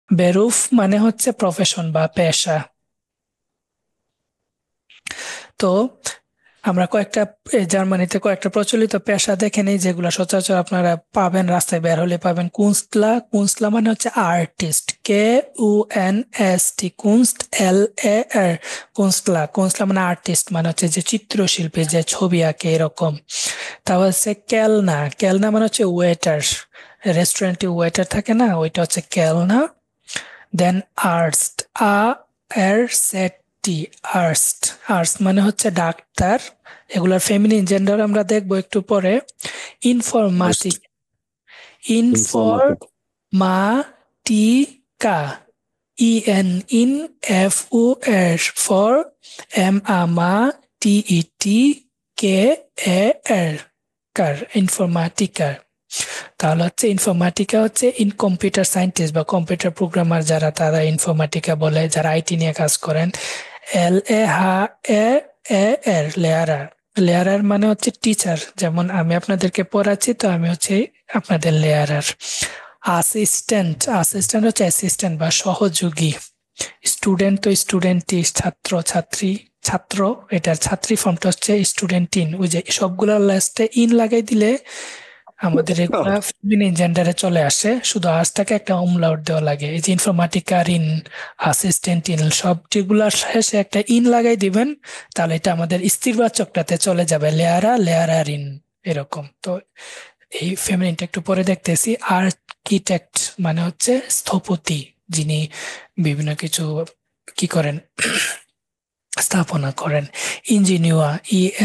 বেরুফ মানে হচ্ছে প্রফেশন বা পেশা। তো আমরা কয়েকটা জার্মানিতে কয়েকটা প্রচলিত পেশা দেখে নেই, যেগুলো সচরাচর আপনারা পাবেন, রাস্তায় বের হলে পাবেন। কুনস্টলা, কুনস্টলা মানে হচ্ছে আর্টিস্ট, KUNST, কুনস্ট, LAR, কুনস্টলা। কুনস্টলা মানে আর্টিস্ট, মানে হচ্ছে যে চিত্রশিল্পী, যে ছবি আঁকে এরকম। তারপর হচ্ছে কেলনা, কেলনা মানে হচ্ছে ওয়েটার, রেস্টুরেন্টে ওয়েটার থাকে না, ওইটা হচ্ছে কেলনা। দেন আর্টস, ARST, আর্টস, আর্টস মানে হচ্ছে ডাক্তার। এগুলার ফেমিনিন জেন্ডার আমরা দেখবো একটু পরে। আর্স্ট। ইনফরমাটিক, ইনফরমেটিভ। ইনফরমাটিকা, IN, ফর MATETKAR, কার, ইনফরমাটিকার। তাহলে হচ্ছে ইনফরমাটিকা হচ্ছে ইন কম্পিউটার সায়েন্টিস্ট বা কম্পিউটার প্রোগ্রামার যারা, তারা ইনফরমাটিকা বলে, যারা আইটি নিয়ে কাজ করেন। LAHER, লেয়ারার। লেয়ারার মানে হচ্ছে টিচার, যেমন আমি আপনাদেরকে পড়াচ্ছি, তো আমি হচ্ছে আপনাদের লেয়ারার। অ্যাসিস্ট্যান্ট, অ্যাসিস্ট্যান্ট হচ্ছে অ্যাসিস্ট্যান্ট বা সহযোগী। স্টুডেন্ট তো স্টুডেন্টই, ছাত্র ছাত্রী, ছাত্র, এটার ছাত্রী ফর্মটা হচ্ছে স্টুডেন্টিন। ওই যে সবগুলোর লাস্টে ইন লাগাই দিলে আমাদের এগুলা ফেমিনিন জেন্ডারে চলে আসে, শুধু আর্টসটাকে একটা umlaut দেওয়া লাগে। এই যে ইনফরমাটিকার ইন, অ্যাসিস্ট্যান্ট ইন, সব যেগুলার শেষে একটা ইন লাগাই দিবেন, তাহলে এটা আমাদের স্থিরবাচকটাতে চলে যাবে, লেয়ারা, লেয়ারার ইন, এরকম। তো এই ফেমিনিনটা একটু পরে দেখতেছি। আর্কিটেক্ট মানে হচ্ছে স্থপতি, যিনি বিভিন্ন কিছু কি করেন, স্থাপনা করেন। Engineer,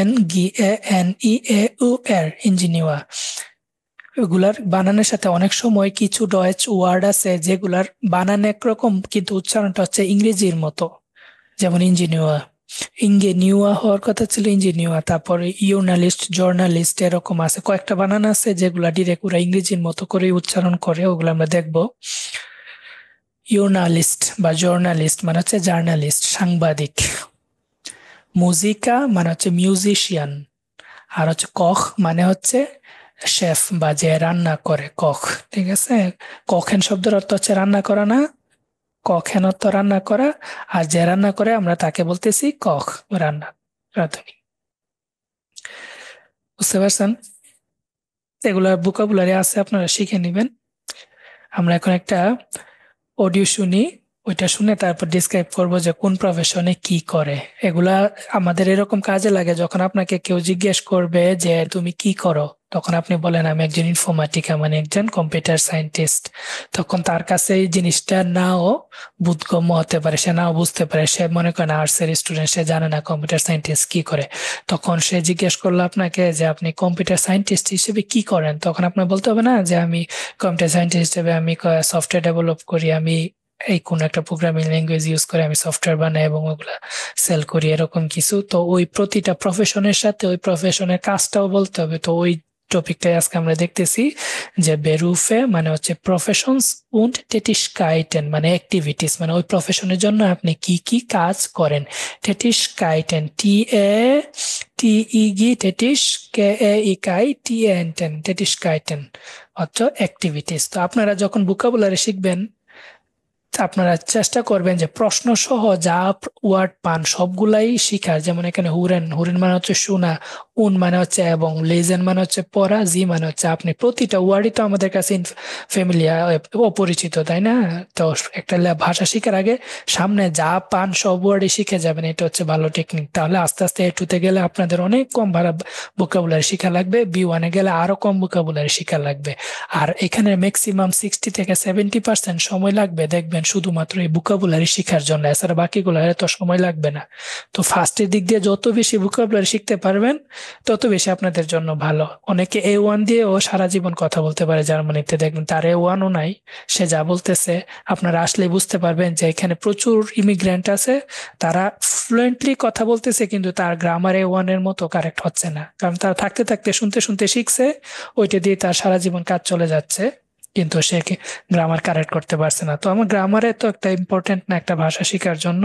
INGANEAUR, engineer. এগুলার বানানের সাথে অনেক সময় কিছু ডয়েচ ওয়ার্ড আছে যেগুলার বানান একরকম কিন্তু উচ্চারণটা হচ্ছে ইংরেজির মতো। যেমন ইঞ্জিনিয়ার, ইঞ্জিনিয়ার হওয়ার কথা ছিল ইঞ্জিনিয়ার। তারপরে ইউনালিস্ট, জার্নালিস্ট, এরকম আছে কয়েকটা বানান আছে যেগুলা ডিরেক্ট ওরা ইংরেজির মতো করে উচ্চারণ করে, ওগুলো আমরা দেখবো। ইউনালিস্ট বা জার্নালিস্ট মানে হচ্ছে জার্নালিস্ট, সাংবাদিক। মুজিকা মানে হচ্ছে মিউজিশিয়ান। আর হচ্ছে কখ মানে হচ্ছে শেফ বা যে রান্না করে, কখ। ঠিক আছে, কখেন শব্দের অর্থ হচ্ছে রান্না করা না, কখেন অর্থ রান্না করা। আর যে রান্না করে আমরা তাকে বলতেছি কখ, রান্না, রাঁধুনি। বুঝতে পারছেন? এগুলার ভোকাবুলারি আছে, আপনারা শিখে নেবেন। আমরা এখন একটা অডিও শুনি, ওইটা শুনে তারপর ডিসক্রাইব করবো যে কোন প্রফেশনে কি করে। এগুলা আমাদের এরকম কাজে লাগে যখন আপনাকে কেউ জিজ্ঞেস করবে যে তুমি কি করো, তখন আপনি বলেন আমি একজন ইনফরমাটিকা, মানে একজন কম্পিউটার সায়েন্টিস্ট। তখন তার কাছে এই জিনিসটা নাও বোধগম্য হতে পারে, সে নাও বুঝতে পারে, সে মনে করেন আর্টস এর স্টুডেন্ট, সে জানে না কম্পিউটার সায়েন্টিস্ট কি করে। তখন সে জিজ্ঞেস করলো আপনাকে যে আপনি কম্পিউটার সায়েন্টিস্ট হিসেবে কি করেন, তখন আপনার বলতে হবে না যে আমি কম্পিউটার সায়েন্টিস্ট হিসেবে আমি সফটওয়্যার ডেভেলপ করি, আমি এই কোন একটা প্রোগ্রামিং ল্যাঙ্গুয়েজ ইউজ করে আমি সফটওয়্যার বানাই এবং ওগুলা সেল করি, এরকম কিছু। তো ওই প্রতিটা প্রফেশনের সাথে ওই প্রফেশনের কাজটাও বলতে হবে। তো ওই টপিকটাই আজকে আমরা দেখতেছি, যে বেরুফে মানে হচ্ছে প্রফেশনস উন্ড টেটিসকাইটেন, মানে অ্যাক্টিভিটিস, মানে ওই প্রফেশনের জন্য আপনি কি কি কাজ করেন। টেটিসকাইটেন, TATEG, টেটিস, KAITEN, টেটিসকাইটেন অর্থ অ্যাক্টিভিটিস। তো আপনারা যখন ভোকাবুলারি শিখবেন, আপনারা চেষ্টা করবেন যে প্রশ্ন সহ যা ওয়ার্ড পান সবগুলাই শিখার। যেমন এখানে হুরেন, হুরেন মানে হচ্ছে শোনা, উন মানে হচ্ছে এবং, লেজেন মানে হচ্ছে পড়া, জি মানে হচ্ছে আপনি। প্রতিটা ওয়ার্ডই তো আমাদের কাছে ফ্যামিলিয়ার, অপরিচিত, তাই না? তো একটা ভাষা শিখার আগে সামনে যা পান সব ওয়ার্ডই শিখে যাবেন, এটা হচ্ছে ভালো টেকনিক। তাহলে আস্তে আস্তে A2-তে গেলে আপনাদের অনেক কম ভাড়া ভোকাবুলারি শিখা লাগবে, B1-এ গেলে আরো কম ভোকাবুলারি শিখা লাগবে। আর এখানে ম্যাক্সিমাম 60 থেকে 70% সময় লাগবে দেখবেন শুধুমাত্র এই ভোকাবুলারি শিখার জন্য, এছাড়া বাকিগুলো এত সময় লাগবে না। তো ফার্স্টের দিক দিয়ে যত বেশি ভোকাবুলারি শিখতে পারবেন তত বেশি আপনাদের জন্য ভালো। অনেকে A1 দিয়ে ও সারা জীবন কথা বলতে পারে, জার্মানিতে দেখবেন তার A1-ও নাই, সে যা বলতেছে আপনারা আসলে বুঝতে পারবেন যে এখানে প্রচুর ইমিগ্রেন্ট আছে, তারা ফ্লুয়েন্টলি কথা বলতেছে কিন্তু তার গ্রামার A1-এর মতো কারেক্ট হচ্ছে না, কারণ তারা থাকতে থাকতে শুনতে শুনতে শিখছে, ওইটা দিয়ে তার সারা জীবন কাজ চলে যাচ্ছে, কিন্তু সে গ্রামার কারেক্ট করতে পারছে না। তো আমার গ্রামারে তো একটা ইম্পর্টেন্ট না, একটা ভাষা শেখার জন্য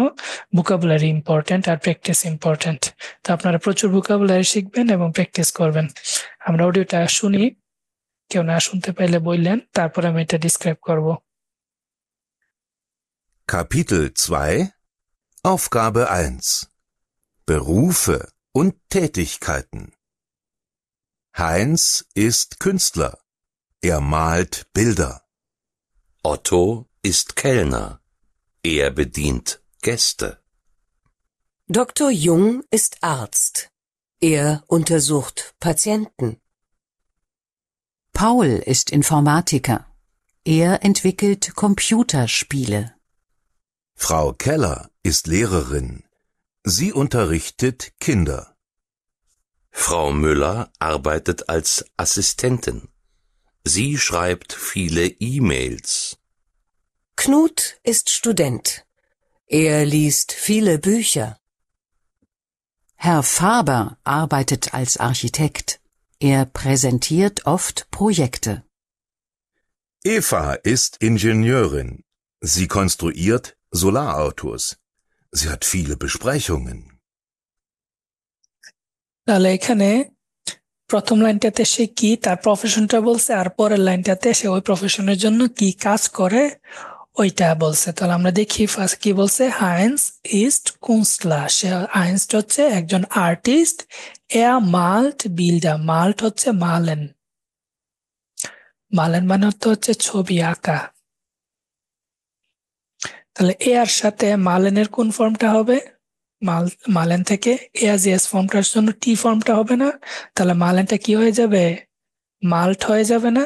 ভোকাবুলারি ইম্পর্টেন্ট আর প্র্যাকটিস ইম্পর্টেন্ট। তো আপনারা প্রচুর ভোকাবুলারি শিখবেন এবং প্র্যাকটিস করবেন। আমরা অডিওটা শুনি, কেউ না শুনতে পাইলে বললেন, তারপর আমি এটা ডিসক্রাইব করব। Kapitel 2 Aufgabe 1 Berufe und Tätigkeiten. Heinz ist Künstler. Er malt Bilder. Otto ist Kellner. Er bedient Gäste. Dr. Jung ist Arzt. Er untersucht Patienten. Paul ist Informatiker. Er entwickelt Computerspiele. Frau Keller ist Lehrerin. Sie unterrichtet Kinder. Frau Müller arbeitet als Assistentin. Sie schreibt viele E-Mails. Knut ist Student. Er liest viele Bücher. Herr Faber arbeitet als Architekt. Er präsentiert oft Projekte. Eva ist Ingenieurin. Sie konstruiert Solarautos. Sie hat viele Besprechungen. তাহলে এখানে প্রথম লাইনটাতে সে কি তার প্রফেশনটা বলছে, আর পরের লাইনটাতে সে ওই প্রফেশনের জন্য কি কাজ করে ওইটা বলছে। তাহলে আমরা দেখি ফার্স্ট কি বলছে, হাইন্স ইস্ট কুনস্টলার। সে হাইন্স হচ্ছে একজন আর্টিস্ট। এয়া মাল্ট বিল্ডার। মাল্ট হচ্ছে মালেন। মালেন মানে হচ্ছে ছবি আঁকা। তাহলে এর সাথে মালেনের কোন ফর্মটা হবে? মালেন থেকে এস ফর্মটার জন্য টি ফর্মটা হবে না? তাহলে মালেনটা কি হয়ে যাবে? মাল্ট হয়ে যাবে না?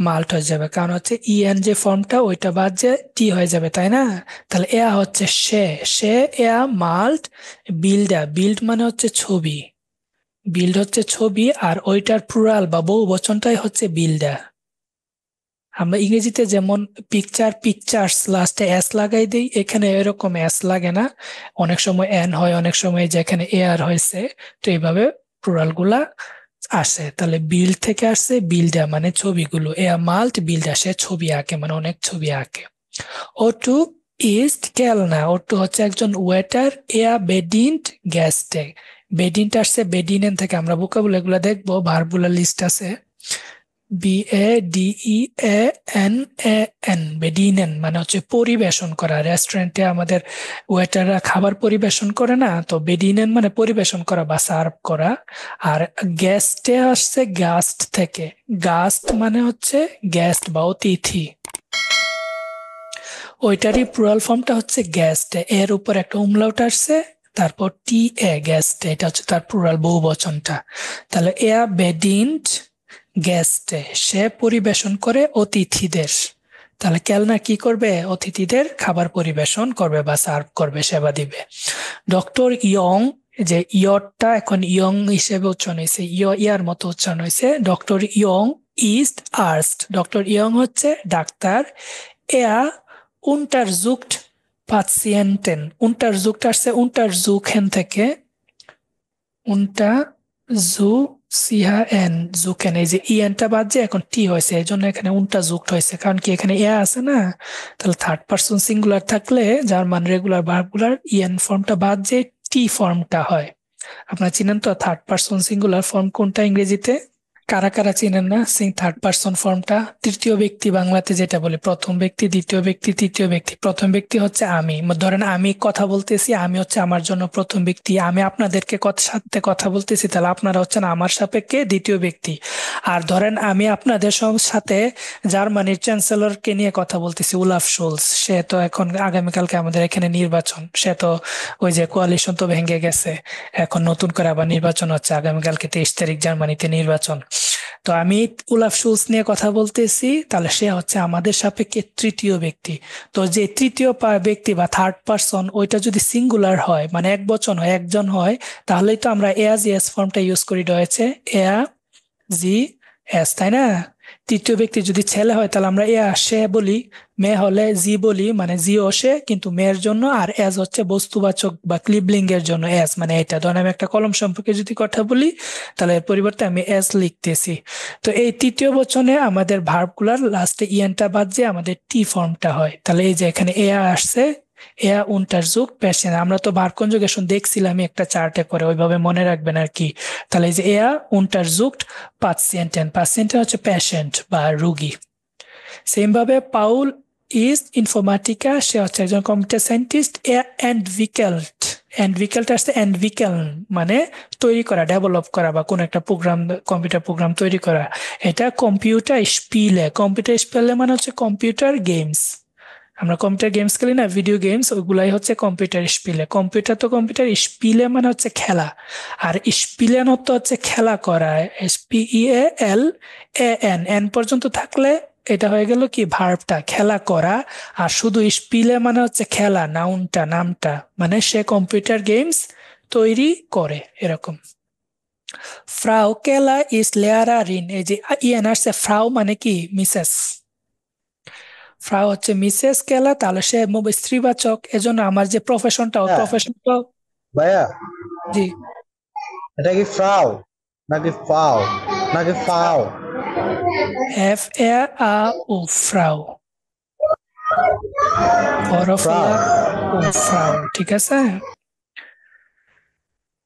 মাল্ট হয়ে যাবে, কারণ হচ্ছে ইএন যে ফর্মটা ওইটা বাদ যে টি হয়ে যাবে, তাই না? তাহলে এ হচ্ছে সে এ মাল্ট বিল্ডা। বিল্ড মানে হচ্ছে ছবি। বিল্ড হচ্ছে ছবি, আর ওইটার প্লুরাল বা বহু বচনটাই হচ্ছে বিল্ডা। আমরা ইংরেজিতে যেমন পিকচার্স লাস্টে এস লাগাই দিই, এখানে এরকম এস লাগে না। অনেক সময় এন হয়, অনেক সময় যেখানে এ আর হয়েছে, তো এইভাবে প্লুরাল গুলা আসে। তাহলে বিল্ড থেকে আসছে বিল্ডা মানে ছবিগুলো। এ মাল্ট বিল্ডা, সে ছবি আঁকে মানে অনেক ছবি আঁকে। ওটু ইস্ট কেলনা। ওটু হচ্ছে একজন ওয়েটার। এ বেডিন্ট গেস্টে। বেডিন্ট আসছে বেডিনেন থেকে। আমরা ভোকাবুলারি গুলা দেখবো, ভার্বুলার লিস্ট আছে। BADEANAN বেডিনেন মানে হচ্ছে পরিবেশন করা। রেস্টুরেন্টে আমাদের ওয়েটাররা খাবার পরিবেশন করে না, তো বেডিনেন মানে পরিবেশন করা বা সার্ভ করা। আর গেস্টে আসছে গাস্ট থেকে। গাস্ট মানে হচ্ছে গেস্ট বা অতিথি। ওইটারই প্লুরাল ফর্মটা হচ্ছে গেস্ট। এর উপর একটা উমলাউট আসছে, তারপর টি এ গেস্ট, এটা হচ্ছে তার প্লুরাল বহু বচনটা। তাহলে এ বেডিন্ট গেস্টে, সে পরিবেশন করে অতিথিদের। তাহলে কেলনা কি করবে? অতিথিদের খাবার পরিবেশন করবে বা সার্ভ করবে, সেবা দিবে। ডক্টর ইয়ং, যে ইয়রটা এখন ইয়ং হিসেবে উচ্চারণ হয়েছে, ইয়ার মতো উচ্চারণ হয়েছে। ডক্টর ইয়ং ইস্ট আর্স্ট। ডক্টর ইয়ং হচ্ছে ডাক্তার। এয়া untersucht Patienten। untersucht আসছে untersuchen থেকে। জুকেন, এই যে ইএনটা বাদ যে এখন টি হয়েছে, এই জন্য এখানে untersucht হয়েছে। কারণ কি এখানে এ আছে না, তাহলে থার্ড পারসন সিঙ্গুলার থাকলে যার মান রেগুলার ভার্বুলার ইএন ফর্মটা বাদ যে টি ফর্মটা হয়। আপনারা চিনেন তো থার্ড পারসন সিঙ্গুলার ফর্ম কোনটা ইংরেজিতে? কারা কারা চিনেন না থার্ড পারসন ফর্মটা? তৃতীয় ব্যক্তি বাংলাতে যেটা বলে, প্রথম ব্যক্তি, দ্বিতীয় ব্যক্তি, তৃতীয় ব্যক্তি। প্রথম ব্যক্তি হচ্ছে আমি। ধরেন আমি কথা বলতেছি, আমি হচ্ছে আমার জন্য প্রথম ব্যক্তি। আমি আপনাদেরকে সাথে কথা বলতেছি, তাহলে আপনারা হচ্ছেন আমার সাপেক্ষে দ্বিতীয় ব্যক্তি। আর ধরেন আমি আপনাদের সাথে জার্মানির চ্যান্সেলরকে নিয়ে কথা বলতেছি, ওলাফ শোলস। সে তো এখন আগামীকালকে আমাদের এখানে নির্বাচন, সে তো ওই যে কোয়ালিশন তো ভেঙে গেছে, এখন নতুন করে আবার নির্বাচন হচ্ছে আগামীকালকে 23 তারিখ জার্মানিতে নির্বাচন। তো আমি ওলাফ শোলস নিয়ে কথা বলতেছি, তাহলে সে হচ্ছে আমাদের সাপেক্ষে তৃতীয় ব্যক্তি। তো যে তৃতীয় ব্যক্তি বা থার্ড পারসন, ওইটা যদি সিঙ্গুলার হয় মানে এক বচন হয়, একজন হয়, তাহলেই তো আমরা এজ এস ফর্মটা ইউজ করি রয়েছে জি এস, তাই না? তৃতীয় ব্যক্তি যদি ছেলে হয় তাহলে আমরা সে বলি, মেয়ে হলে জি বলি, মানে জি ও সে, কিন্তু মেয়ের জন্য। আর এজ হচ্ছে বস্তুবাচক বা ক্লিবলিঙ্গ এর জন্য এস, মানে এটা। ধরেন আমি একটা কলম সম্পর্কে যদি কথা বলি, তাহলে এর পরিবর্তে আমি এস লিখতেছি। তো এই তৃতীয় বচনে আমাদের ভার্বগুলার লাস্টে ইএনটা বাদ যে আমাদের টি ফর্মটা হয়। তাহলে এই যে এখানে আসছে untersucht Patienten। আমরা তো ভার্ব কনজুগেশন দেখছিলাম একটা চার্টে করে, ওইভাবে মনে রাখবেন আর কি। তাহলে এই যে untersucht Patienten। Patienten হচ্ছে পেশেন্ট বা রোগী। সেম ভাবে পাউল ইজ ইনফরমেটিকা, সে হচ্ছে একজন কম্পিউটার সায়েন্টিস্ট। এন্টভিকেল্ট আসছে এন্টভিকেল মানে তৈরি করা, ডেভেলপ করা বা কোন একটা প্রোগ্রাম, কম্পিউটার প্রোগ্রাম তৈরি করা। এটা কম্পিউটার স্পিলে মানে হচ্ছে কম্পিউটার গেমস। আমরা কম্পিউটার গেমস খেলি না, ভিডিও গেমস, ওইগুলাই হচ্ছে কম্পিউটার স্পিলে। কম্পিউটার স্পিলে মানে হচ্ছে খেলা, আর স্পিলেন হচ্ছে খেলা করা, SPEALAN, এন পর্যন্ত থাকলে এটা হয়ে গেল কি ভার্বটা, খেলা করা। আর শুধু স্পিলে মানে হচ্ছে খেলা, নামটা মানে সে কম্পিউটার গেমস তৈরি করে, এরকম। ফ্রাউ কেলা ইজ লেয়ারারিন, এই যে ইএন আসছে, ফ্রাউ মানে কি মিসেস, ফ্রাউ হচ্ছে মিসেস কেলা, তাহলে সে স্ত্রীবাচক। এজন্য আমার যে প্রফেশনটা, ওই হ্যাঁ প্রফেশনটা। ভাইয়া, জি, এটা কি ফ্রাউ নাকি ফাও নাকি ফাও? FAO, ফ্রাউ, ফ্রাউ। ও ফ্রাউ, ঠিক আছে।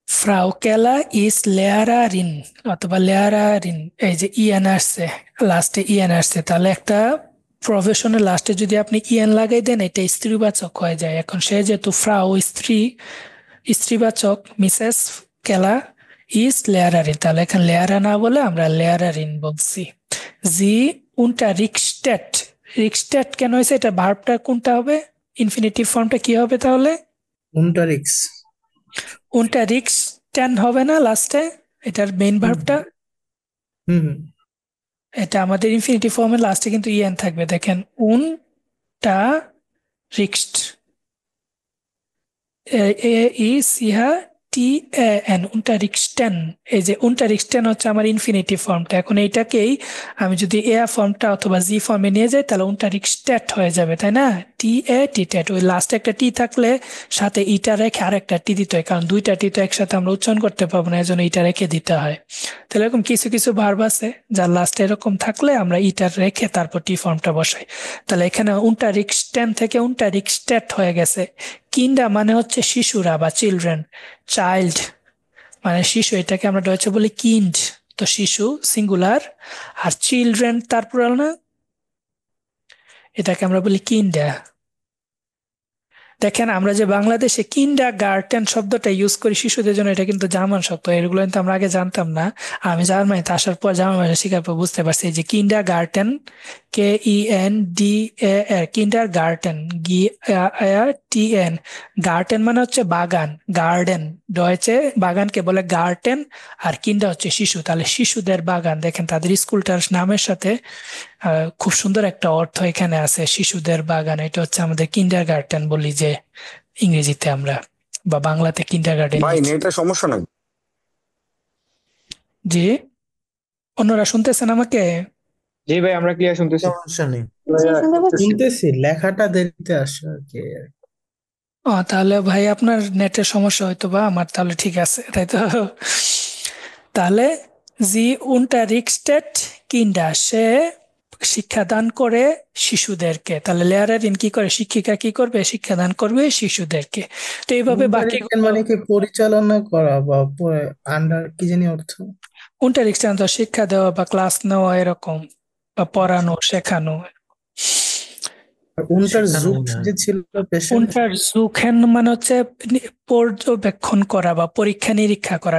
ফ্রাউ কেলা ইজ লেয়ারারিন অথবা লেয়ারারিন, এই যে ইএন আসছে, লাস্টে ইএন আসছে, তাহলে একটা প্রফেশনের লাস্টে যদি আপনি ইএন লাগাই দেন, এটা স্ত্রীবাচক হয়ে যায়। এখন সে যেহেতু ফ্রাউ, স্ত্রীবাচক, মিসেস কেলা ইজ লেয়ারারিন, তাহলে এখানে লেয়ারা না বলে আমরা লেয়ারারিন বলছি। জি উনটা রিক্সটেট কেন হয়েছে, এটা ভার্বটা কোনটা হবে, ইনফিনিটিভ ফর্মটা কি হবে তাহলে? উন্টারিক্স। উনটা রিক্সটেন হবে না লাস্টে, এটার মেইন ভার্বটা। হুম। এটা আমাদের ইনফিনিটিভ ফর্মের লাস্টে কিন্তু ইএন থাকবে, দেখেন উনটা রিক্সড, ECHTAN, unterrichten। এই যে unterrichten হচ্ছে আমার ইনফিনিটিভ ফর্মটা। এখন এইটাকেই আমি যদি এ ফর্মটা অথবা জি ফর্মে নিয়ে যাই, তাহলে unterrichtet হয়ে যাবে, তাই না? TAT, ওই লাস্টে একটা টি থাকলে সাথে ইটা রেখে আর একটা টি দিতে হয়, কারণ দুইটা টি তো একসাথে আমরা উচ্চারণ করতে পারবো না, এজন্য ইটা রেখে দিতে হয়। তাহলে এরকম কিছু কিছু ভার্ব আছে যার লাস্টে এরকম থাকলে আমরা ইটা রেখে তারপর টি ফর্মটা বসাই। তাহলে এখানে unterrichten থেকে unterrichtet হয়ে গেছে। কিন্ডা মানে হচ্ছে শিশুরা বা চিলড্রেন, চাইল্ড মানে শিশু, এটাকে আমরা ডয়েচে বলি কিন্ড, তো শিশু সিঙ্গুলার, আর চিলড্রেন তার প্লুরাল না, এটাকে আমরা বলি কিন্ডা। দেখেন আমরা যে বাংলাদেশে কিন্ডা গার্টেন শব্দটা ইউজ করি শিশুদের জন্য, এটা কিন্তু জার্মান শব্দ, এগুলো কিন্তু আমরা আগে জানতাম না। আমি জার্মানিতে আসার পর জার্মান ভাষা শেখার পর বুঝতে পারছি যে কিন্ডা গার্টেন, KENDAR, কিন্ডার গার্টেন, GARTEN, গার্টেন মানে হচ্ছে বাগান, গার্ডেন ডয়েচে বাগানকে বলে গার্টেন, আর কিন্ডা হচ্ছে শিশু, তাহলে শিশুদের বাগান। দেখেন তাদের স্কুলটার নামের সাথে খুব সুন্দর একটা অর্থ এখানে আছে, শিশুদের বাগান। এটা হচ্ছে আমাদের কিন্ডার গার্টেন বলি যে ইংরেজিতে আমরা, বা বাংলাতে কিন্ডার গার্টেন। ভাই নেটের সমস্যা নাই? জি, অন্যরা শুনতেছেন আমাকে? জি ভাই, আমরা ক্লিয়ার শুনতেছি। সমস্যা নেই, শুনতেছি। শুনতেছি, লেখাটা দেরিতে আসে আর কি। তাহলে ভাই আপনার নেটের সমস্যা হয়তো, বা আমার তাহলে ঠিক আছে, তাই তো? তাহলে জি unterrichtet কিন্ডার, সে শিক্ষাদান করে শিশুদেরকে। তাহলে লেয়ারারিন কি করে, শিক্ষিকা কি করবে, শিক্ষাদান করবে শিশুদেরকে। তো এইভাবে বাকি মানে কি পরিচালনা করা বা আন্ডার কি জানি অর্থ? unterrichten তো শিক্ষা দেওয়া বা ক্লাস নেওয়া এরকম, বা পড়ানো শেখানো। উন্টার জুক যে ছিল পেশেন্ট, untersuchen মানে হচ্ছে পর্যবেক্ষণ করা বা পরীক্ষা নিরীক্ষা করা,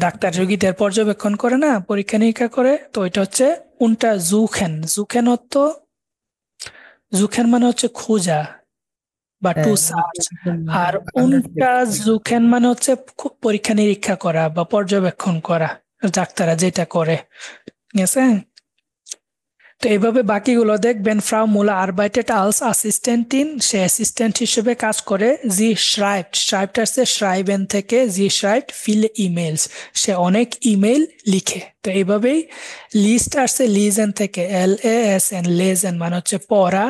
ডাক্তার রোগীদের পর্যবেক্ষণ করে না, পরীক্ষা নিরীক্ষা করে, তো এটা হচ্ছে untersuchen। জুখেন মানে হচ্ছে খোঁজা বা টু সার্চ, আর untersuchen মানে হচ্ছে পরীক্ষা নিরীক্ষা করা বা পর্যবেক্ষণ করা, ডাক্তাররা যেটা করে, ঠিক আছে? তো এইভাবে বাকিগুলো দেখবেন। ফ্রাউ মুলার arbeitet als Assistentin, সে অ্যাসিস্ট্যান্ট হিসেবে কাজ করে। জি schreibt আসছে schreiben থেকে, জি schreibt viele E-Mails, সে অনেক ইমেইল লিখে। তো এইভাবেই লিস্ট আসছে লিজেন থেকে, LASN, লেজেন মানে হচ্ছে পড়া।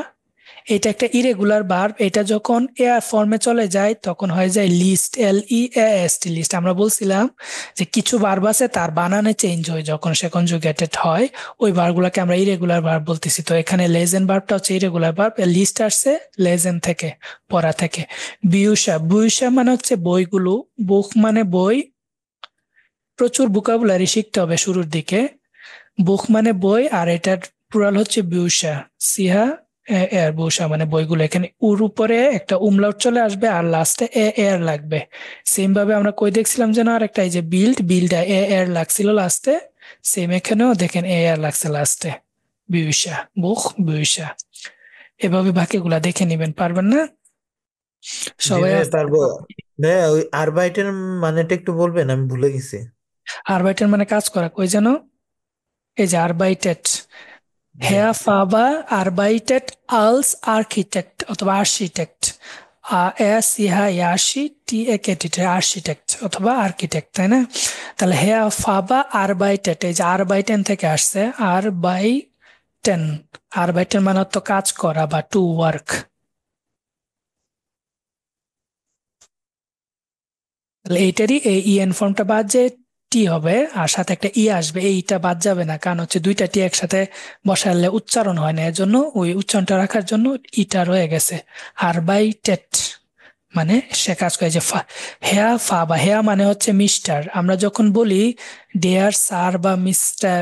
এটা একটা ইরেগুলার ভার্ব, এটা যখন এয়ার ফর্মে চলে যায় তখন হয়ে যায় লিস্ট, LEAST, লিস্ট। আমরা বলছিলাম যে কিছু ভার্ব আছে তার বানানে চেঞ্জ হয় যখন সে কনজুগেটেড হয়, ওই ভার্বগুলোকে আমরা ইরেগুলার ভার্ব বলতেছি। তো এখানে লেজেন ভার্বটা হচ্ছে ইরেগুলার ভার্ব, লিস্ট আসছে লেজেন থেকে, পড়া থেকে। বুইসা মানে হচ্ছে বইগুলো, বুক মানে বই, প্রচুর ভোকাবুলারি শিখতে হবে শুরুর দিকে। বুক মানে বই, আর এটার প্লুরাল হচ্ছে বিউসা, সিহা এর বসা মানে বইগুলো, এখানে উর উপরে একটা উমলাউট চলে আসবে আর লাস্টে এর লাগবে। সেম ভাবে আমরা কই দেখছিলাম যেন আর একটা, এই যে বিল্ড এর লাগছিল লাস্টে, সেম এখানেও দেখেন এর লাগছে লাস্টে, বিউসা বুখ বিউসা। এভাবে বাকিগুলা দেখে নিবেন, পারবেন না জি সবাই? ভাই পারবো। ভাইয়া ওই আরবাইটের মানেটা একটু বলবেন, আমি ভুলে গেছি। আরবাইটের মানে কাজ করা, কই যেন, এই যে আরবাইটেট, জি Herr Faber arbeitet als Architekt অথবা আর্কিটেক্ট। আর্কিটেক্ট অথবা আর্কিটেক্ট, তাই না? তাহলে Herr Faber arbeitet, এই যে আরবাইটেন থেকে আসছে, আরবাইটেন মানে তো কাজ করা বা টু ওয়ার্ক। তাহলে এইটারই এই ইএন ফর্মটা বাদ যে টি হবে আর সাথে একটা ই আসবে, এইটা বাদ যাবে না, কারণ হচ্ছে দুইটা টি একসাথে বসালে উচ্চারণ হয় না, এর জন্য ওই উচ্চারণটা রাখার জন্য ইটা রয়ে গেছে। আরবাইটেট মানে সে কাজ করে। যে হেয়া ফা বা হেয়া মানে হচ্ছে মিস্টার। আমরা যখন বলি ডিয়ার স্যার বা মিস্টার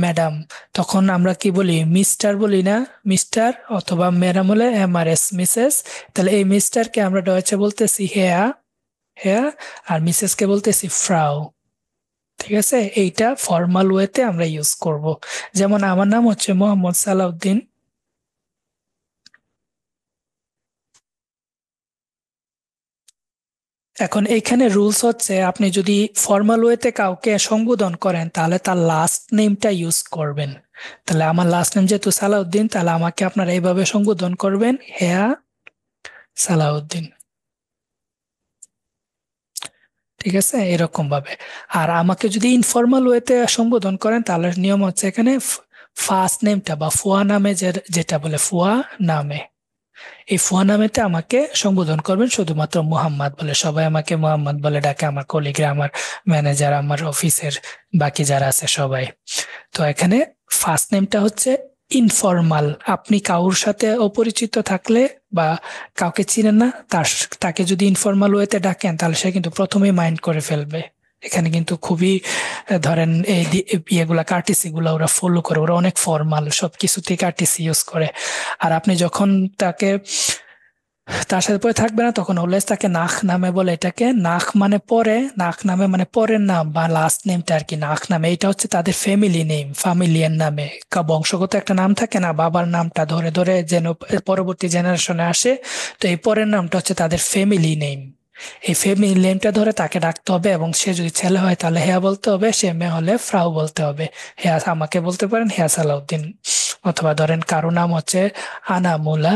ম্যাডাম, তখন আমরা কি বলি? মিস্টার বলি না, মিস্টার, অথবা ম্যাডাম হলে এমআরএস মিসেস। তাহলে এই মিস্টারকে আমরা ডয়েচে বলতেছি হেয়া হেয়া, আর মিসেস কে বলতেছি ফ্রাউ। ঠিক আছে, এইটা ফর্মাল ওয়েতে আমরা ইউজ করব। যেমন আমার নাম হচ্ছে মোহাম্মদ সালাউদ্দিন, এখন এইখানে রুলস হচ্ছে আপনি যদি ফর্মাল ওয়েতে কাউকে সম্বোধন করেন তাহলে তার লাস্ট নেমটা ইউজ করবেন। তাহলে আমার লাস্ট নেম যেহেতু সালাউদ্দিন, তাহলে আমাকে আপনারা এইভাবে সম্বোধন করবেন, হেয়া সালাউদ্দিন। ঠিক আছে, এরকম ভাবে। আর আমাকে যদি ইনফর্মাল ওয়েতে সম্বোধন করেন তাহলে নিয়ম হচ্ছে এখানে ফার্স্ট নেমটা বা ফুয়া নামে, যেটা বলে ফুয়া নামে, এই ফুয়া নামেতে আমাকে সম্বোধন করবেন শুধুমাত্র মুহাম্মদ বলে। সবাই আমাকে মুহাম্মদ বলে ডাকে, আমার কলিগরা, আমার ম্যানেজার, আমার অফিসের বাকি যারা আছে সবাই। তো এখানে ফার্স্ট নেমটা হচ্ছে ইনফর্মাল। আপনি কারোর সাথে অপরিচিত থাকলে বা কাউকে চিনেন না, তাকে যদি ইনফর্মাল ওয়েতে ডাকেন তাহলে সে কিন্তু প্রথমেই মাইন্ড করে ফেলবে। এখানে কিন্তু খুবই ধরেন এই ইয়েগুলা কার্টিসি গুলা ওরা ফলো করে, ওরা অনেক ফর্মাল, সবকিছুতেই কার্টিসি ইউজ করে। আর আপনি যখন তার সাথে পরে থাকবে না, তখন অলওয়েজ তাকে নাখ নামে বলে। এটাকে নাখ মানে পরে, নাখ নামে মানে পরের নাম বা লাস্ট নেমটা আর কি, নাখ নামে। এটা হচ্ছে তাদের ফ্যামিলি নেম, ফ্যামিলিয়ান নামে, বংশগত একটা নাম থাকে না, বাবার নামটা ধরে ধরে যেন পরবর্তী জেনারেশনে আসে। তো এই পরের নামটা হচ্ছে তাদের ফ্যামিলি নেম। এই ফ্যামিলি নেমটা ধরে তাকে ডাকতে হবে, এবং সে যদি ছেলে হয় তাহলে হেয়া বলতে হবে, সে মেয়ে হলে ফ্রাউ বলতে হবে। হেয়া আমাকে বলতে পারেন হেয়া সালাউদ্দিন, অথবা ধরেন কারো নাম হচ্ছে আনা মুলা,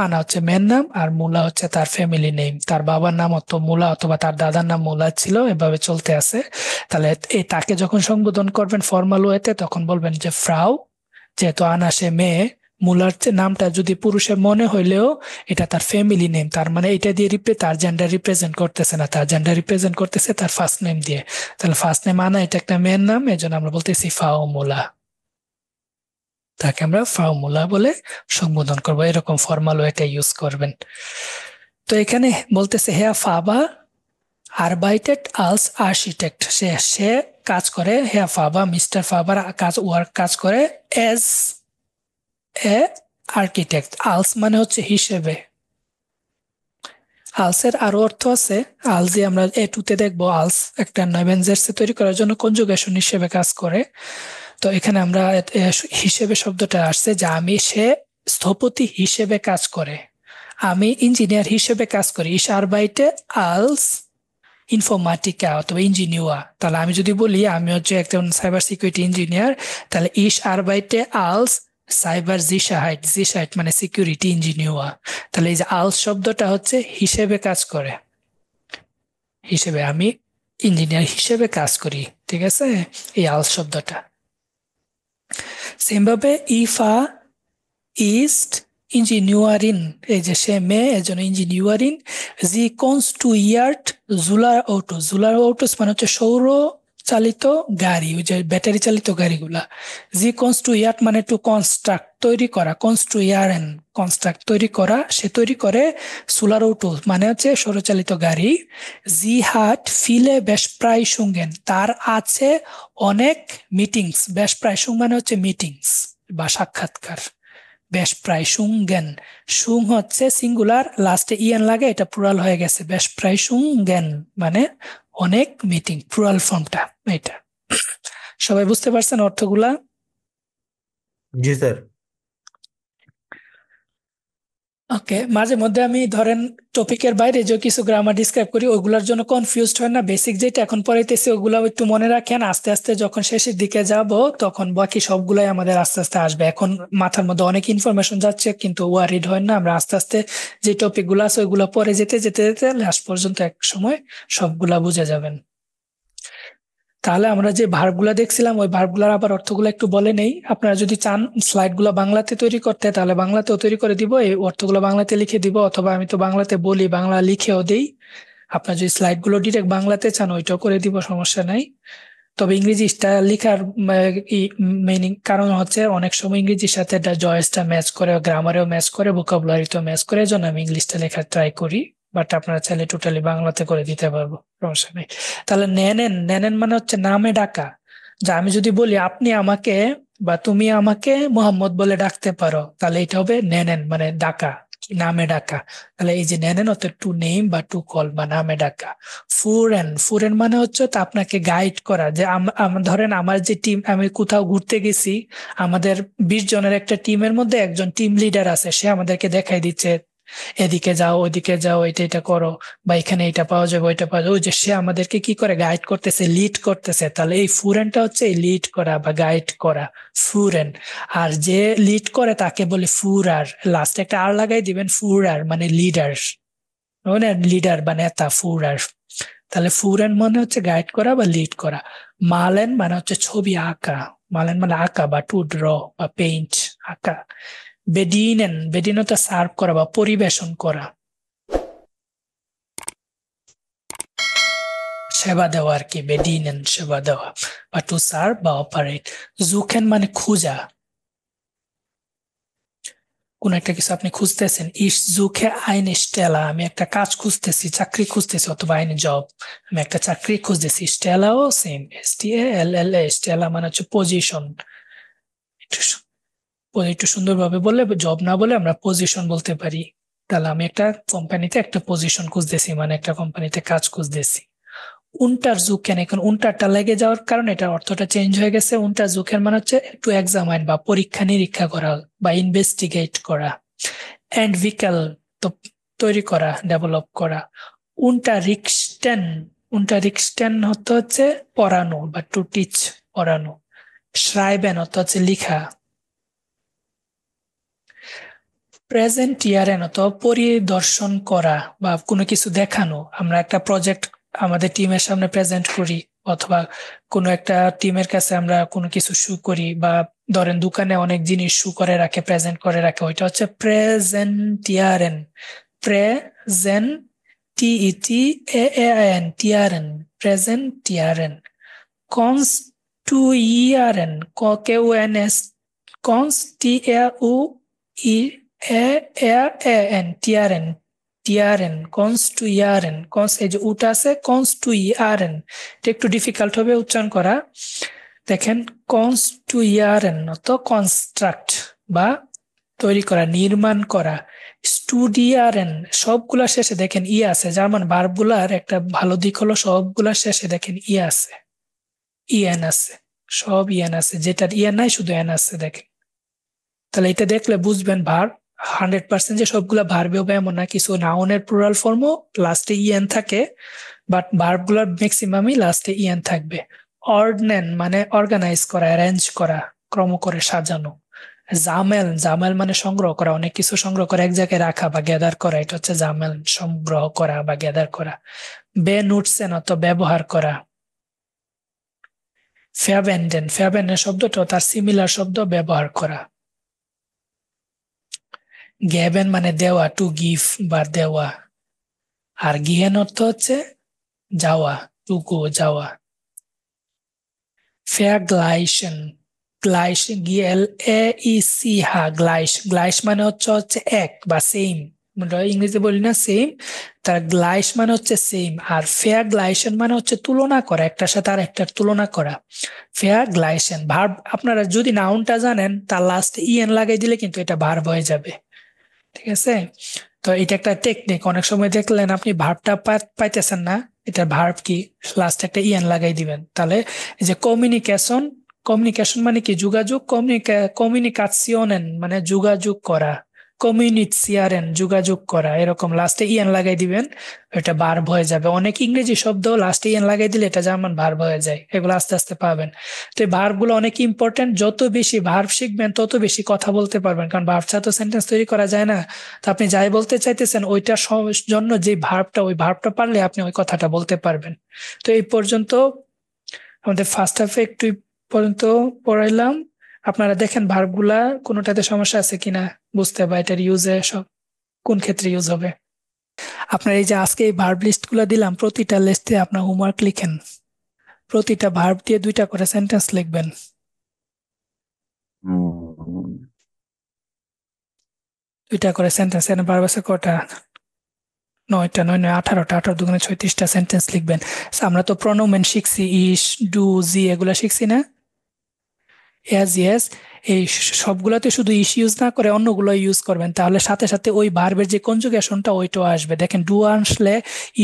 আনা হচ্ছে মেয়ের নাম আর মুলা হচ্ছে তার ফ্যামিলি নেম। তার বাবার নাম অত মুলা অথবা তার দাদার নাম মুলা ছিল, এভাবে চলতে আছে। তাহলে এই তাকে যখন সম্বোধন করবেন ফর্মাল ওয়েতে তখন বলবেন যে ফ্রাউ, যেহেতু আনা সে মেয়ে, মুলার নামটা যদি পুরুষের মনে হইলেও এটা তার ফ্যামিলি নেম, তার মানে এটা দিয়ে তার জেন্ডার রিপ্রেজেন্ট করতেছে না, তার জেন্ডার রিপ্রেজেন্ট করতেছে তার ফার্স্ট নেম দিয়ে। তাহলে ফার্স্ট নেম আনা, এটা একটা মেয়ের নাম, এই জন্য আমরা বলতেছি ফাও মুলা, তাকে আমরা ফর্মুলা বলে সম্বোধন করব। এরকম ফর্মাল ওয়েটা ইউজ করবেন। তো এখানে বলতেছে হেয়া ফাবা আরবাইটেট আলস আর্কিটেক্ট, সে কাজ করে, হেয়া ফাবা মিস্টার ফাবার কাজ করে এজ এ আর্কিটেক্ট। আলস মানে হচ্ছে হিসেবে। আলসের আরো অর্থ আছে, আলস দিয়ে আমরা এ2 দেখবো। আলস একটা নভেঞ্জার্সে তৈরি করার জন্য কনজুগেশন হিসেবে কাজ করে। তো এখানে আমরা হিসেবে শব্দটা আসছে যে সে স্থপতি হিসেবে কাজ করে, আমি ইঞ্জিনিয়ার হিসেবে কাজ করি। ইশ আরবাইটে আলস ইনফরমেটিকা অথবা ইঞ্জিনিয়ার। তাহলে আমি যদি বলি আমি হচ্ছে একজন সাইবার সিকিউরিটি ইঞ্জিনিয়ার, তাহলে ইশ আরবাইটে আলস সাইবার জিসাইট মানে সিকিউরিটি ইঞ্জিনিয়ার। তাহলে এই যে আলস শব্দটা হচ্ছে হিসেবে কাজ করে, হিসেবে, আমি ইঞ্জিনিয়ার হিসেবে কাজ করি। ঠিক আছে, এই আলস শব্দটা। সেম ভাবে ইফা ইস্ট ইঞ্জিনিয়ারিং, এই যে সে মেয়ে, এর জন্য ইঞ্জিনিয়ারিং। জি কনস্ট্রুইয়ার্ট জুলার অটোস, জুলার অটোস মানে হচ্ছে সৌর চালিত গাড়ি, ওই যে ব্যাটারি চালিত গাড়িগুলা। জি কনস্ট্রুইয়ার্ট মানে টু কনস্ট্রাক্ট, তৈরি করা, কনস্ট্রুয়ারেন কনস্ট্রাক্ট, তৈরি করা, সে তৈরি করে। সোলার অটো মানে হচ্ছে সৌরচালিত গাড়ি। জি হাট ফিলে বেশ প্রায় শুঙ্গেন, তার আছে অনেক মিটিংস, বেশ প্রায় শুং মানে হচ্ছে মিটিংস বা সাক্ষাৎকার। বেশপ্রাইসুঙ্গেন। সুং হচ্ছে সিঙ্গুলার, লাস্টে ইএন লাগে, এটা প্লুরাল হয়ে গেছে। বেশপ্রাইসুঙ্গেন মানে অনেক মিটিং, প্লুরাল ফর্মটা এটা। সবাই বুঝতে পারছেন অর্থগুলা? জি স্যার। ওকে, মাঝে মধ্যে আমি ধরেন টপিকের বাইরে যে কিছু গ্রামার ডিসক্রাইব করি, ওগুলোর জন্য কনফিউজড হয় না। বেসিক যেটা এখন পড়াইতেছি ওগুলো একটু মনে রাখেন, আস্তে আস্তে যখন শেষের দিকে যাব তখন বাকি সবগুলাই আমাদের আস্তে আস্তে আসবে। এখন মাথার মধ্যে অনেক ইনফরমেশন যাচ্ছে কিন্তু ওয়ারিড হয় না, আমরা আস্তে আস্তে যে টপিক গুলো আছে ওইগুলো পরে যেতে যেতে যেতে লাস্ট পর্যন্ত এক সময় সবগুলা বুঝে যাবেন। তাহলে আমরা যে ভার্বগুলা দেখছিলাম ওই ভার্বগুলার আবার অর্থগুলো একটু বলে নেই। আপনারা যদি চান স্লাইডগুলো বাংলাতে তৈরি করতে তাহলে বাংলাতেও তৈরি করে দিব, এই অর্থগুলো বাংলাতে লিখে দিব, অথবা আমি তো বাংলাতে বলি বাংলা লিখেও দেই। আপনার যদি স্লাইডগুলো ডিরেক্ট বাংলাতে চান ওইটাও করে দিব, সমস্যা নাই। তবে ইংরেজিটা লেখার মিনিং কারণ হচ্ছে অনেক সময় ইংরেজির সাথে জয়েসটা ম্যাচ করে, গ্রামারেও ম্যাচ করে, ভোকাবুলারিতেও ম্যাচ করে, এজন্য আমি ইংলিশটা লেখার ট্রাই করি। বাট আপনারা চাইলে টোটালি বাংলাতে করে দিতে পারবো, সমস্যা নেই। তাহলে নেনেন, নেনেন মানে হচ্ছে নামে ডাকা। যা আমি যদি বলি আপনি আমাকে বা তুমি আমাকে মোহাম্মদ বলে ডাকতে পারো, তাহলে এটা হবে নেনেন মানে ডাকা, নামে ডাকা। তাহলে এই যে নেনেন অর্থ টু নেম বা টু কল বা নামে ডাকা। ফুরেন, ফুরেন মানে হচ্ছে তা আপনাকে গাইড করা, যে ধরেন আমার যে টিম, আমি কোথাও ঘুরতে গেছি, আমাদের 20 জনের একটা টিমের মধ্যে একজন টিম লিডার আছে, সে আমাদেরকে দেখাই দিচ্ছে এদিকে যাও ওইদিকে যাও, এটা এটা করো, বা এখানে এটা পাওয়া যাবে ওইটা পাওয়া যাবে, ওই যে সে আমাদেরকে কি করে গাইড করতেছে, লিড করতেছে। তাহলে এই ফুরেনটা হচ্ছে লিড করা বা গাইড করা, ফুরেন। আর যে লিড করে তাকে বলে ফুরার, লাস্টে একটা আর লাগাই দিবেন, ফুরার মানে লিডার, মানে লিডার বা নেতা, ফুরার। তাহলে ফুরেন মানে হচ্ছে গাইড করা বা লিড করা। মালেন মানে হচ্ছে ছবি আঁকা, মালেন মানে আঁকা বা টু ড্র বা পেইন্ট, আঁকা। বেডিনেন, বেডিন হচ্ছে সার্ভ করা বা পরিবেশন করা, সেবা দেওয়া আর কি, বেডিনেন সেবা দেওয়া বা টু সার্ভ বা অপারেট। জুকেন মানে খুঁজা, কোন একটা কিছু আপনি খুঁজতেছেন। ইস জুকে আইন স্টেলা, আমি একটা কাজ খুঁজতেছি, চাকরি খুঁজতেছি, অথবা আইন জব, আমি একটা চাকরি খুঁজতেছি। স্টেলাও সেম, STALLA, স্টেলা মানে হচ্ছে পজিশন। একটু সুন্দরভাবে বললে, জব না বলে আমরা পজিশন বলতে পারি। তাহলে আমি একটা কোম্পানিতে একটা পজিশন খুঁজতেছি, মানে একটা কোম্পানিতে কাজ খুঁজতেছি। উন্টার জুকেন, এখন উন্টারটা লেগে যাওয়ার কারণে এটার অর্থটা চেঞ্জ হয়ে গেছে। উন্টার জুকেন মানে হচ্ছে টু এক্সামাইন বা পরীক্ষা নিরীক্ষা করা বা ইনভেস্টিগেট করা। এন্টভিকেল তো তৈরি করা, ডেভেলপ করা। উন্টারিক্সটেন, উন্টারিক্সটেন হচ্ছে পড়ানো বা টু টিচ, পড়ানো। শ্রাইবেন হচ্ছে লিখা। প্রেজেন্টিয়ারেন পরিদর্শন করা বা কোনো কিছু দেখানো। আমরা একটা প্রজেক্ট আমাদের টিমের সামনে প্রেজেন্ট করি, অথবা কোনো একটা টিমের কাছে আমরা কোনো কিছু শু করি, বা ধরেন দোকানে অনেক জিনিস শু করে রাখে, প্রেজেন্ট করে রাখে, ওইটা হচ্ছে প্রেজেন্টিয়ারেন। প্রেজেন্ট TETAAN, টিয়ারেন, প্রেজেন্টিয়ারেন। কনস্টুইয়ারেন, KUNS, TAUEAN, টিয়ারেন, টিয়ারেন, কনস্টুইয়ারেন, এই যে উটা আছে, কনস্টুইয়ারেন, এটা একটু ডিফিকাল্ট হবে উচ্চারণ করা। দেখেন কনস্টুইয়ারেন তো কনস্ট্রাক্ট বা তৈরি করা, নির্মাণ করা। স্টুডিয়ারেন, সবগুলা শেষে দেখেন ই আছে, জার্মান ভার্বগুলার একটা ভালো দিক হলো সবগুলা শেষে দেখেন ই আছে, ইএন আছে, সব ইএন আছে, যেটার ইএন নাই শুধু এন আছে দেখেন। তাহলে এটা দেখলে বুঝবেন ভার্ব 100% যে সবগুলা ভার্বে হবে এমন না, কিছু নাউনের প্লুরাল ফর্মও লাস্টে ইএন থাকে, বাট ভার্বগুলোর ম্যাক্সিমামই লাস্টে ইএন থাকবে। অর্ডনেন মানে অর্গানাইজ করা, অ্যারেঞ্জ করা, ক্রম করে সাজানো। জামেল, জামেল মানে সংগ্রহ করা, অনেক কিছু সংগ্রহ করে এক জায়গায় রাখা বা গ্যাদার করা, এটা হচ্ছে জামেল, সংগ্রহ করা বা গ্যাদার করা। বেনুটসেন ব্যবহার করা। ফেয়াবেন্ডেন, ফেয়াবেন্ডেন শব্দটা তার সিমিলার শব্দ ব্যবহার করা। গেবেন মানে দেওয়া, টু গিভ বা দেওয়া। আর গিহেন অর্থ হচ্ছে যাওয়া, টু গো, যাওয়া। ফেয়াগ্লাইশন, গ্লাইশ, GLAEC, গ্লাইশ, গ্লাইশ মানে হচ্ছে এক বা সেম ইংরেজি বলি না সেম, তার গ্লাইস মানে হচ্ছে সেম, আর ফেয়ার গ্লাইশন মানে হচ্ছে তুলনা করা, একটার সাথে আর একটার তুলনা করা। ফেয়ার গ্লাইশন ভার্ব, আপনারা যদি নাউনটা জানেন তার লাস্টে ইএন লাগাই দিলে কিন্তু এটা ভার্ব হয়ে যাবে। ঠিক আছে, তো এটা একটা টেকনিক। অনেক সময় দেখলেন আপনি ভার্বটা পাইতেছেন না, এটা ভার্ব কি, লাস্টে একটা ইএন লাগাই দিবেন, তাহলে এই যে কমিউনিকেশন, কমিউনিকেশন মানে কি যোগাযোগ, কমিউনিকাশিয়নেন মানে যোগাযোগ করা, কমিউনিসিয়ারেন যোগাযোগ করা, এরকম লাস্টে ইএন লাগাই দিবেন, এটা ভার্ব হয়ে যাবে। অনেক ইংরেজি শব্দ লাস্টে ইএন লাগাই দিলে এটা জার্মান ভার্ব হয়ে যায়, এগুলো আস্তে আস্তে পাবেন। তো এই ভার্ব গুলো অনেক ইম্পর্টেন্ট, যত বেশি ভার্ব শিখবেন তত বেশি কথা বলতে পারবেন, কারণ ভার্ব ছাড়া তো সেন্টেন্স তৈরি করা যায় না। তো আপনি যাই বলতে চাইতেছেন ওইটার জন্য যে ভার্বটা, ওই ভার্বটা পারলে আপনি ওই কথাটা বলতে পারবেন। তো এই পর্যন্ত আমাদের ফার্স্ট হাফে একটু পর্যন্ত পড়াইলাম। আপনারা দেখেন ভার্ব গুলা কোনোটাতে সমস্যা আছে কিনা বুঝতে, বা এটার ইউজে সব কোন ক্ষেত্রে ইউজ হবে। আপনার এই যে আজকে এই ভার্ব লিস্ট গুলা দিলাম, প্রতিটা লিস্টে আপনার হোমওয়ার্ক লিখেন, প্রতিটা ভার্ব দিয়ে 2টা করে সেন্টেন্স লিখবেন। 2টা করে সেন্টেন্স, এখানে ভার্ব আছে কটা, 9টা, 9 9 18টা, 18 দুগুণে 36টা সেন্টেন্স লিখবেন। আমরা তো প্রনোমেন শিখছি, ইস, ডু, জি, এগুলা শিখছি না? ইয়েস ইয়েস, এই সবগুলাতে শুধু ইস ইউজ না করে অন্যগুলো ইউজ করবেন, তাহলে সাথে সাথে ওই ভার্বের যে কনজুগেশনটা ওইটাও আসবে। দেখেন ডু আসলে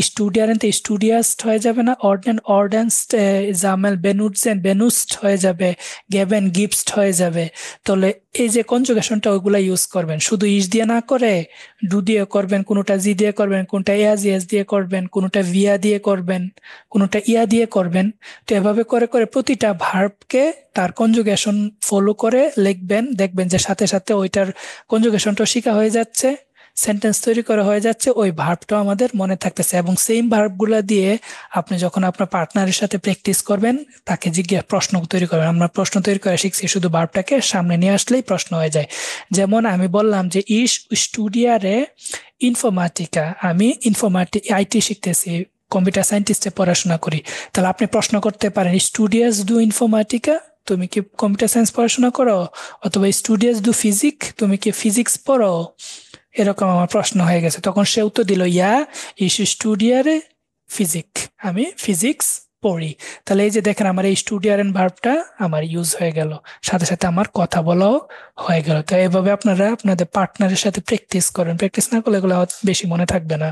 স্টুডিয়ারেন্ট স্টুডিয়াস্ট হয়ে যাবে না, অর্ডেন অর্ডেন্সড, জামেল বেনুটজেন বেনুস্ট হয়ে যাবে, গেবেন গিফট হয়ে যাবে। তাহলে এই যে কনজুগেশনটা ওইগুলা ইউজ করবেন, শুধু ইস দিয়ে না করে ডু দিয়ে করবেন, কোনোটা জি দিয়ে করবেন, কোনোটা ইয়াজ ইয়েস দিয়ে করবেন, কোনোটা ভিয়া দিয়ে করবেন, কোনোটা ইয়া দিয়ে করবেন। তো এভাবে করে করে প্রতিটা ভার্বকে তার কনজুগেশন ফলো করে লিখবেন, দেখবেন যে সাথে সাথে ওইটার কনজুগেশনটা শিখা হয়ে যাচ্ছে, সেন্টেন্স তৈরি করা হয়ে যাচ্ছে, ওই ভার্বটাও আমাদের মনে থাকতেছে। এবং সেম ভার্বগুলা দিয়ে আপনি যখন আপনার পার্টনারের সাথে প্র্যাকটিস করবেন, তাকে জিজ্ঞাসা প্রশ্ন তৈরি করবেন। আমরা প্রশ্ন তৈরি করে শিখছি, শুধু ভার্বটাকে সামনে নিয়ে আসলেই প্রশ্ন হয়ে যায়। যেমন আমি বললাম যে ইস স্টুডিয়ারে ইনফরমেটিকা, আমি আইটি শিখতেছি, কম্পিউটার সায়েন্টিস্টে পড়াশোনা করি। তাহলে আপনি প্রশ্ন করতে পারেন, স্টুডিয়াস ডু ইনফরমেটিকা, তুমি কি কম্পিউটার সায়েন্স পড়াশোনা করো? অথবা স্টুডিয়াস ডু ফিজিক, তুমি কি ফিজিক্স পড়ো? এরকম আমার প্রশ্ন হয়ে গেছে, তখন সে উত্তর দিল ইয়া ইস স্টুডিয়ারে ফিজিক, আমি ফিজিক্স পড়ি। তাহলে এই যে দেখেন আমার এই স্টুডিয়ারের ভার্বটা আমার ইউজ হয়ে গেল, সাথে সাথে আমার কথা বলাও হয়ে গেল। তো এভাবে আপনারা আপনাদের পার্টনারের সাথে প্র্যাকটিস করেন, প্র্যাকটিস না করলে এগুলো বেশি মনে থাকবে না।